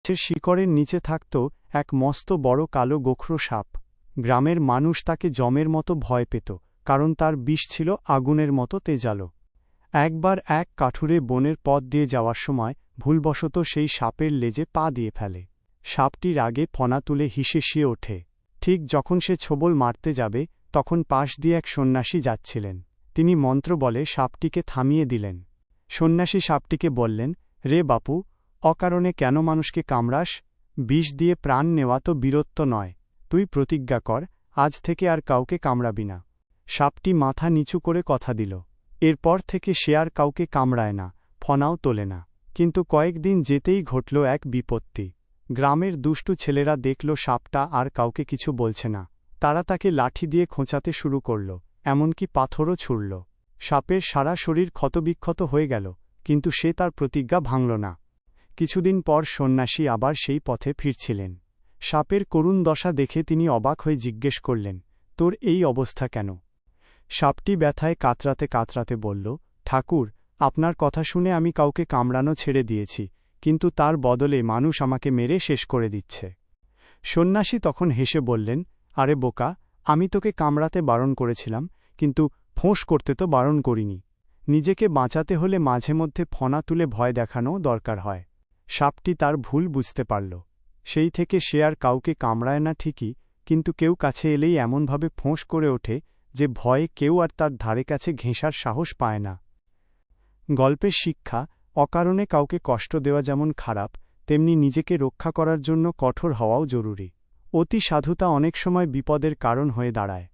গাছের শিকড়ের নিচে থাকত এক মস্ত বড় কালো গোখরো সাপ। গ্রামের মানুষ তাকে যমের মতো ভয় পেত, কারণ তার বিষ ছিল আগুনের মতো তেজালো। একবার এক কাঠুরে বনের পথ দিয়ে যাওয়ার সময় ভুলবশত সেই সাপের লেজে পা দিয়ে ফেলে। সাপটি রাগে ফনা তুলে হিসেসিয়ে ওঠে। ঠিক যখন সে ছোবল মারতে যাবে, তখন পাশ দিয়ে এক সন্ন্যাসী যাচ্ছিলেন। তিনি মন্ত্র বলে সাপটিকে থামিয়ে দিলেন। সন্ন্যাসী সাপটিকে বললেন, রে বাপু, অকারণে কেন মানুষকে কামড়াস? বিষ দিয়ে প্রাণ নেওয়া তো বীরত্ব নয়। তুই প্রতিজ্ঞা কর, আজ থেকে আর কাউকে কামড়াবি না। সাপটি মাথা নিচু করে কথা দিল। এরপর থেকে সে আর কাউকে কামড়ায় না, ফনাও তোলে না। কিন্তু কয়েকদিন যেতেই ঘটল এক বিপত্তি। গ্রামের দুষ্টু ছেলেরা দেখল সাপটা আর কাউকে কিছু বলছে না। তারা তাকে লাঠি দিয়ে খোঁচাতে শুরু করল, এমনকি পাথরও ছুড়ল। সাপের সারা শরীর ক্ষতবিক্ষত হয়ে গেল, কিন্তু সে তার প্রতিজ্ঞা ভাঙল না। কিছুদিন পর সন্ন্যাসী আবার সেই পথে ফিরছিলেন। সাপের করুণ দশা দেখে তিনি অবাক হয়ে জিজ্ঞেস করলেন, তোর এই অবস্থা কেন? সাপটি ব্যথায় কাতরাতে কাতরাতে বলল, ঠাকুর, আপনার কথা শুনে আমি কাউকে কামড়ানো ছেড়ে দিয়েছি, কিন্তু তার বদলে মানুষ আমাকে মেরে শেষ করে দিচ্ছে। সন্ন্যাসী তখন হেসে বললেন, আরে বোকা, আমি তোকে কামড়াতে বারণ করেছিলাম, কিন্তু ফোঁস করতে তো বারণ করিনি। নিজেকে বাঁচাতে হলে মাঝে মধ্যে ফনা তুলে ভয় দেখানোও দরকার হয়। সাপটি তার ভুল বুঝতে পারল। সেই থেকে সে আর কাউকে কামড়ায় না ঠিকই, কিন্তু কেউ কাছে এলেই এমনভাবে ফোঁস করে ওঠে যে ভয়ে কেউ আর তার ধারে কাছে ঘেঁষার সাহস পায় না। গল্পের শিক্ষা, অকারণে কাউকে কষ্ট দেওয়া যেমন খারাপ, তেমনি নিজেকে রক্ষা করার জন্য কঠোর হওয়াও জরুরি। অতি সাধুতা অনেক সময় বিপদের কারণ হয়ে দাঁড়ায়।